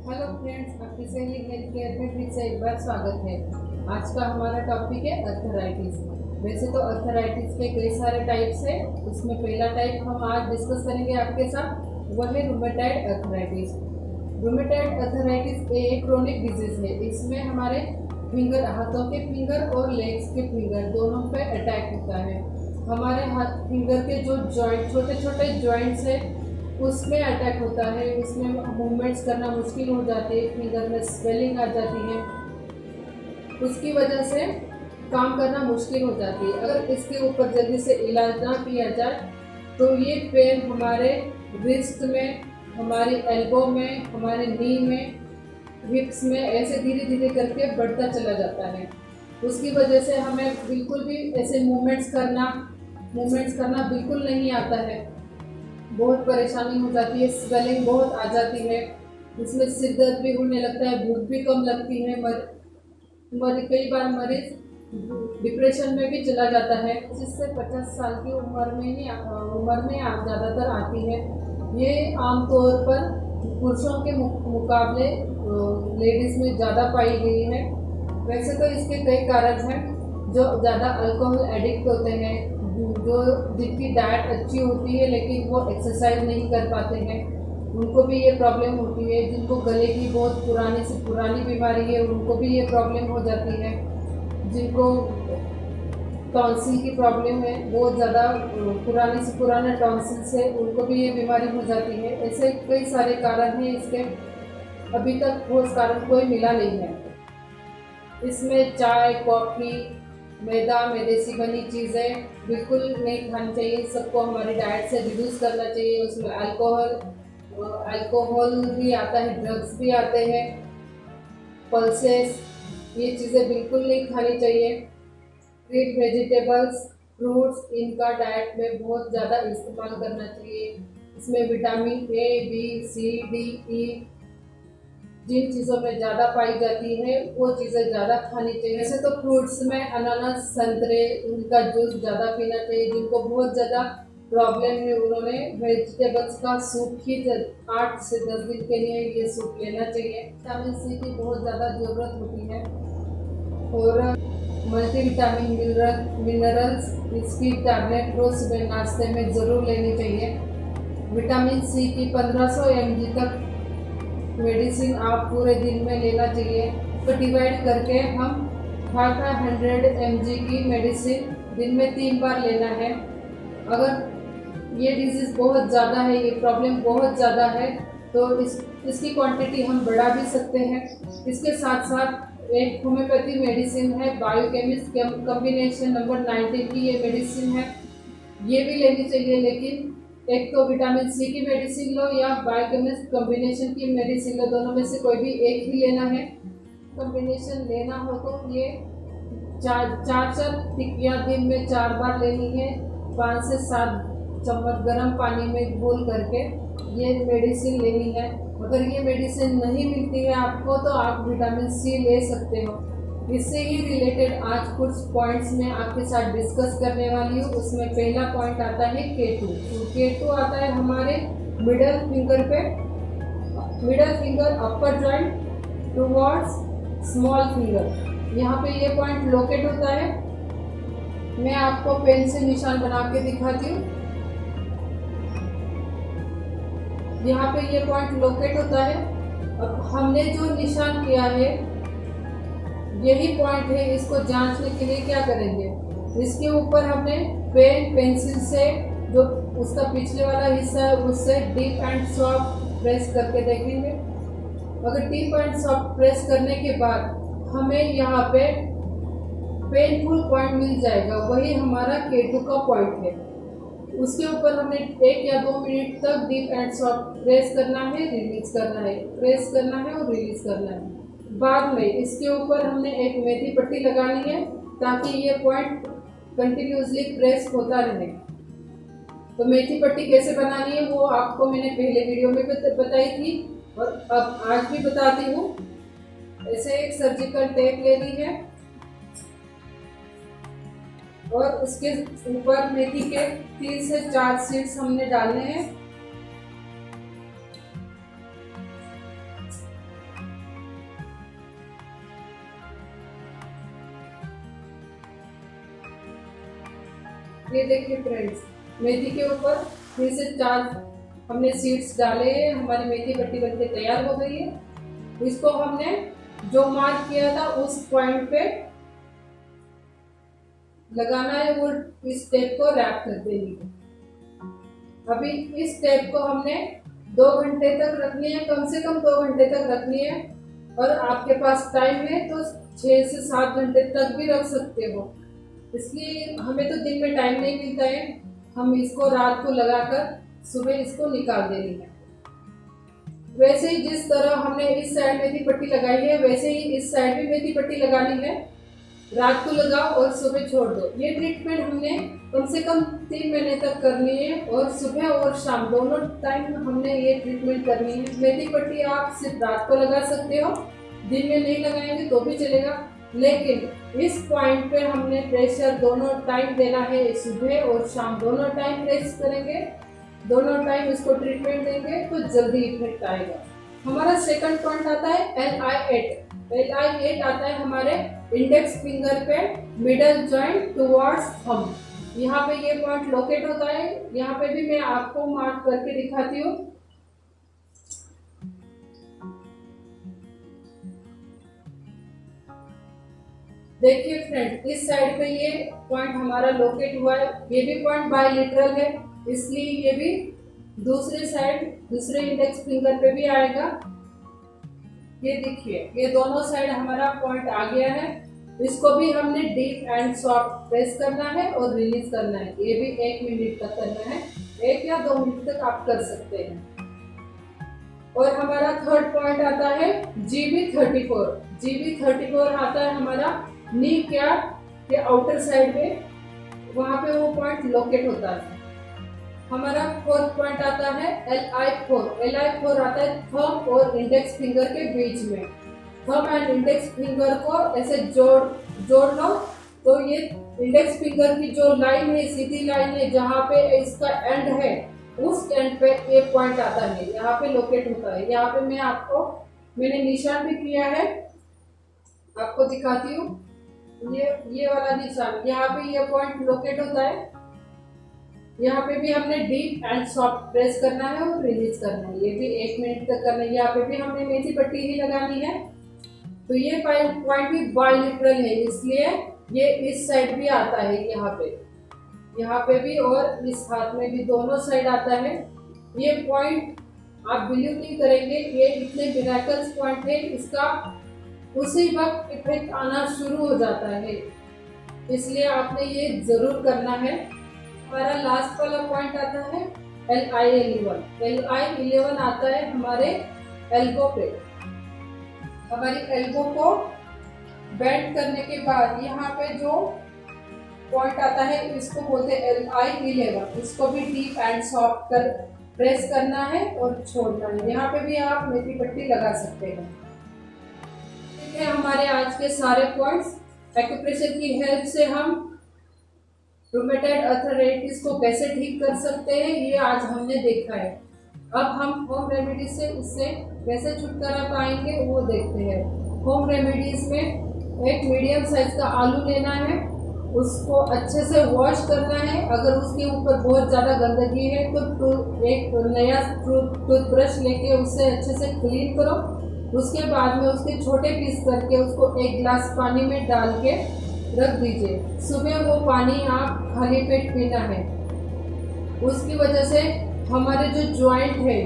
Hello friends, आपकी सहेली health care में फिर से एक बार स्वागत है। आज का हमारा टॉपिक है अर्थराइटिस। वैसे तो अर्थराइटिस के कई सारे टाइप्स है। उसमें पहला टाइप हम आज डिस्कस करेंगे आपके साथ, वह है रूमेटॉइड अर्थराइटिस। रूमेटॉइड अर्थराइटिस एक क्रोनिक डिजीज है। इसमें हमारे फिंगर, हाथों के फिंगर और लेग्स के फिंगर दोनों पे अटैक होता है। हमारे हाथ फिंगर के जो जॉइंट, छोटे छोटे जॉइंट्स है, उसमें अटैक होता है। उसमें मूवमेंट्स करना मुश्किल हो जाती है, फिंगर में स्वेलिंग आ जाती है, उसकी वजह से काम करना मुश्किल हो जाती है। अगर इसके ऊपर जल्दी से इलाज ना किया जाए तो ये पेन हमारे रिस्ट में, हमारी एल्बो में, हमारे नी में, हिप्स में ऐसे धीरे धीरे करके बढ़ता चला जाता है। उसकी वजह से हमें बिल्कुल भी ऐसे मूवमेंट्स करना बिल्कुल नहीं आता है। बहुत परेशानी हो जाती है, स्वेलिंग बहुत आ जाती है, इसमें सिर दर्द भी होने लगता है, भूख भी कम लगती है। कई बार मरीज डिप्रेशन में भी चला जाता है। 25 से 50 साल की उम्र में ज़्यादातर आती है। ये आमतौर पर पुरुषों के मुकाबले लेडीज़ में ज़्यादा पाई गई है। वैसे तो इसके कई कारण हैं। जो ज़्यादा अल्कोहल एडिक्ट होते हैं, जिनकी डाइट अच्छी होती है लेकिन वो एक्सरसाइज नहीं कर पाते हैं, उनको भी ये प्रॉब्लम होती है। जिनको गले की बहुत पुरानी से पुरानी बीमारी है, उनको भी ये प्रॉब्लम हो जाती है। जिनको टॉन्सिल की प्रॉब्लम है, बहुत ज़्यादा पुराने से पुराना टॉन्सिल से, उनको भी ये बीमारी हो जाती है। ऐसे कई सारे कारण हैं इसके, अभी तक ठोस कारण कोई मिला नहीं है। इसमें चाय, कॉफ़ी, मैदे से बनी चीज़ें बिल्कुल नहीं खानी चाहिए। सबको हमारी डाइट से रिड्यूस करना चाहिए। उसमें अल्कोहल भी आता है, ड्रग्स भी आते हैं, पल्सेस, ये चीज़ें बिल्कुल नहीं खानी चाहिए। ग्रीन वेजिटेबल्स, फ्रूट्स, इनका डाइट में बहुत ज़्यादा इस्तेमाल करना चाहिए। इसमें vitamin A, B, C, D, E जिन चीज़ों में ज़्यादा पाई जाती है वो चीज़ें ज़्यादा खानी चाहिए। वैसे तो फ्रूट्स में अनानास, संतरे, उनका जूस ज़्यादा पीना चाहिए। जिनको बहुत ज़्यादा प्रॉब्लम है उन्होंने वेजिटेबल्स का सूप ही 8 से 10 दिन के लिए ये सूप लेना चाहिए। विटामिन सी की बहुत ज़्यादा ज़रूरत होती है और मल्टीविटामिन मिनरल्स, इसकी टैबलेट रोज सुबह नाश्ते में ज़रूर लेनी चाहिए। विटामिन सी की 1500 mg तक मेडिसिन आप पूरे दिन में लेना चाहिए। तो डिवाइड करके हम 500 mg की मेडिसिन दिन में 3 बार लेना है। अगर ये डिजीज़ बहुत ज़्यादा है, ये प्रॉब्लम बहुत ज़्यादा है, तो इसकी क्वांटिटी हम बढ़ा भी सकते हैं। इसके साथ साथ एक होम्योपैथी मेडिसिन है, बायोकेमिस्ट कॉम्बिनेशन नंबर 19 की ये मेडिसिन है, ये भी लेनी चाहिए। लेकिन एक तो विटामिन सी की मेडिसिन लो या बायोकेमिस्ट कॉम्बिनेशन की मेडिसिन लो, दोनों में से कोई भी एक ही लेना है। कॉम्बिनेशन लेना हो तो ये चार टिक्कियाँ दिन में 4 बार लेनी है। 5 से 7 चम्मच गर्म पानी में घोल करके ये मेडिसिन लेनी है। अगर ये मेडिसिन नहीं मिलती है आपको तो आप विटामिन सी ले सकते हो। इससे ही रिलेटेड आज कुछ पॉइंट्स में आपके साथ डिस्कस करने वाली हूँ। उसमें पहला पॉइंट आता है K2। K2 आता है हमारे मिडल फिंगर अपर जॉइंट टुवर्ड्स स्मॉल फिंगर। यहाँ पे ये पॉइंट लोकेट होता है। मैं आपको पेन से निशान बना के दिखाती हूँ। यहाँ पे ये पॉइंट लोकेट होता है। अब हमने जो निशान किया है यही पॉइंट है। इसको जांचने के लिए क्या करेंगे, इसके ऊपर हमने पेंसिल से जो उसका पिछले वाला हिस्सा है उससे डीप एंड सॉफ्ट प्रेस करके देखेंगे। अगर डीप एंड सॉफ्ट प्रेस करने के बाद हमें यहाँ पे पेनफुल पॉइंट मिल जाएगा, वही हमारा K2 का पॉइंट है। उसके ऊपर हमें 1 या 2 मिनट तक डीप एंड सॉफ्ट प्रेस करना है, रिलीज करना है, प्रेस करना है और रिलीज करना है। बाद में इसके ऊपर हमने एक मेथी पट्टी लगानी है ताकि ये पॉइंट कंटिन्यूसली प्रेस होता रहे। तो मेथी पट्टी कैसे बनानी है वो आपको मैंने पहले वीडियो में बताई थी और अब आज भी बताती हूँ। ऐसे एक सर्जिकल टेप लेनी है और उसके ऊपर मेथी के 3 से 4 सीड्स हमने डालने हैं। ये देखिए फ्रेंड्स, मेथी के ऊपर 3 से 4 हमने सीड्स डाले हैं, हमारी मेथी पट्टी बनके तैयार हो गई है। इसको हमने जो मार्क किया था उस पॉइंट पे लगाना है, वो इस टेप को रैप कर देंगे। अभी इस टेप को हमने 2 घंटे तक रखनी है, कम से कम 2 घंटे तक रखनी है। और आपके पास टाइम है तो 6 से 7 घंटे तक भी रख सकते हो। इसलिए हमें तो दिन में टाइम नहीं मिलता है, हम इसको रात को लगाकर सुबह इसको निकाल देनी है। वैसे ही जिस तरह हमने इस साइड मेथी पट्टी लगाई है, वैसे ही इस साइड भी मेथी पट्टी लगानी है। रात को लगाओ और सुबह छोड़ दो। ये ट्रीटमेंट हमने कम से कम 3 महीने तक करनी है, और सुबह और शाम दोनों टाइम हमने ये ट्रीटमेंट करनी है। मेथी पट्टी आप सिर्फ रात को लगा सकते हो, दिन में नहीं लगाएंगे तो भी चलेगा, लेकिन इस पॉइंट पे हमने प्रेशर दोनों टाइम देना है। सुबह और शाम दोनों टाइम प्रेस करेंगे, दोनों टाइम इसको ट्रीटमेंट देंगे तो जल्दी इफेक्ट आएगा। हमारा सेकंड पॉइंट आता है LI8। LI8 आता है हमारे इंडेक्स फिंगर पे मिडल जॉइंट टुवर्ड्स थंब। यहाँ पे ये पॉइंट लोकेट होता है। यहाँ पे भी मैं आपको मार्क करके दिखाती हूँ। देखिए फ्रेंड, इस साइड पे ये पॉइंट हमारा लोकेट हुआ है। ये भी पॉइंट बायलेटरल है, इसलिए ये भी दूसरे साइड दूसरे इंडेक्स फिंगर पे भी आएगा। ये देखिए, ये दोनों साइड हमारा पॉइंट आ गया है। इसको भी हमने डीप एंड सॉफ्ट प्रेस करना है और रिलीज करना है। ये भी 1 मिनट तक करना है, 1 या 2 मिनट तक आप कर सकते हैं। और हमारा थर्ड पॉइंट आता है GB34। GB34 आता है हमारा नी कैप के आउटर साइड पे, वहां पे वो पॉइंट लोकेट होता है। हमारा फोर्थ पॉइंट आता है LI4। LI4 आता है थंब और इंडेक्स फिंगर के बीच में। थंब एंड इंडेक्स फिंगर को ऐसे जोड़ लो तो ये इंडेक्स फिंगर की जो लाइन है, सीधी लाइन है, जहाँ पे इसका एंड है, उस एंड पे ये पॉइंट आता है, यहाँ पे लोकेट होता है। यहाँ पे मैंने निशान भी किया है, आपको दिखाती हूँ। ये वाला निशान, यहाँ पे ये पॉइंट लोकेट होता है। यहाँ पे भी हमने डीप एंड सॉफ्ट प्रेस करना है और रिलीज करना है। ये भी 1 मिनट तक करना है। यहाँ पे भी हमने मेथी पट्टी ही लगानी है। तो ये पॉइंट भी बायलेटरल है, इसलिए ये इस साइड भी आता है। यहाँ पे भी और इस हाथ में भी, दोनों साइड आता है। ये पॉइंट आप बिलीव नहीं करेंगे, ये इतने मिरेकल्स पॉइंट है, इसका उसी वक्त इफेक्ट आना शुरू हो जाता है। इसलिए आपने ये जरूर करना है। हमारा लास्ट वाला पॉइंट आता है LI11। LI11 आता है हमारे एल्बो पे। हमारी एल्बो को बेंड करने के बाद यहाँ पे जो पॉइंट आता है, इसको बोलते हैं LI11। इसको भी डीप एंड सॉफ्ट कर प्रेस करना है और छोड़ना है। यहाँ पे भी आप मेथी पट्टी लगा सकते हैं। ठीक है, हमारे आज के सारे पॉइंट्स। एक्यूप्रेशर की हेल्प से हम रूमेटॉइड आर्थराइटिस को कैसे ठीक कर सकते हैं, ये आज हमने देखा है। अब हम होम रेमेडीज से इससे कैसे छुटकारा पाएंगे वो देखते हैं। होम रेमेडीज में एक मीडियम साइज का आलू लेना है, उसको अच्छे से वॉश करना है। अगर उसके ऊपर बहुत ज़्यादा गंदगी है तो एक नया टूथब्रश लेके उससे अच्छे से क्लीन करो। उसके बाद में उसके छोटे पीस करके उसको 1 गिलास पानी में डाल के रख दीजिए। सुबह वो पानी आप खाली पेट पीना है। उसकी वजह से हमारे जो जॉइंट है,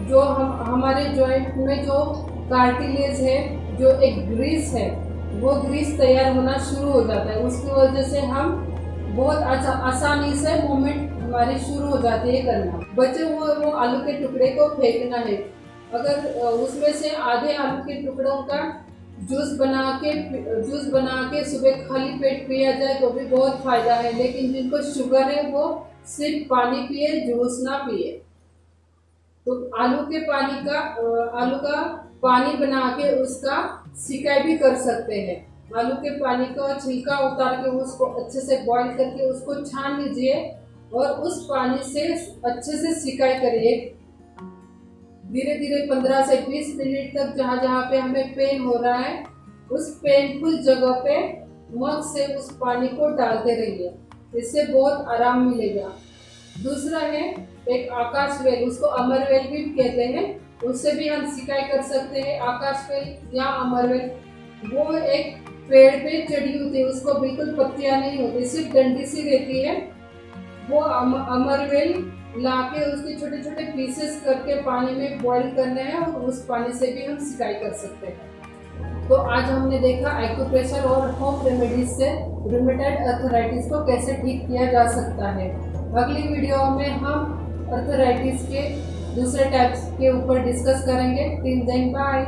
जो हमारे जॉइंट में जो कार्टिलेज है, जो एक ग्रीस है, वो ग्रीस तैयार होना शुरू हो जाता है। उसकी वजह से हम बहुत आसानी से मूवमेंट हमारी शुरू हो जाती है करना। बचे हुए वो आलू के टुकड़े को फेंकना है। अगर उसमें से आधे आलू के टुकड़ों का जूस बना के सुबह खाली पेट पिया जाए तो भी बहुत फायदा है। लेकिन जिनको शुगर है वो सिर्फ पानी पिए, जूस ना पिए। तो आलू का पानी बना के उसका सिकाई भी कर सकते हैं। आलू के पानी का छिलका उतार के उसको अच्छे से बॉईल करके उसको छान लीजिए और उस पानी से अच्छे से सिकाई करिए। धीरे धीरे 15 से 20 मिनट तक जहाँ जहाँ पे हमें पेन हो रहा है, उस पेनफुल जगह पे मग से उस पानी को डालते रहिए। इससे बहुत आराम मिलेगा। दूसरा है एक आकाश वेल, उसको अमर वेल भी कहते हैं, उससे भी हम सिकाई कर सकते हैं। आकाश वेल या अमर वेल, वो एक पेड़ पे चढ़ी होती है, उसको बिल्कुल पत्तियां नहीं होती, सिर्फ डंडी सी रहती है। वो अमर वेल लाके उसके छोटे छोटे पीसेस करके पानी में बॉईल करने हैं और उस पानी से भी हम सिकाई कर सकते हैं। तो आज हमने देखा एक्यूप्रेशर और होम रेमेडीज से रूमेटॉइड अर्थराइटिस को कैसे ठीक किया जा सकता है। अगली वीडियो में हम अर्थराइटिस के दूसरे टाइप्स के ऊपर डिस्कस करेंगे। Till then bye.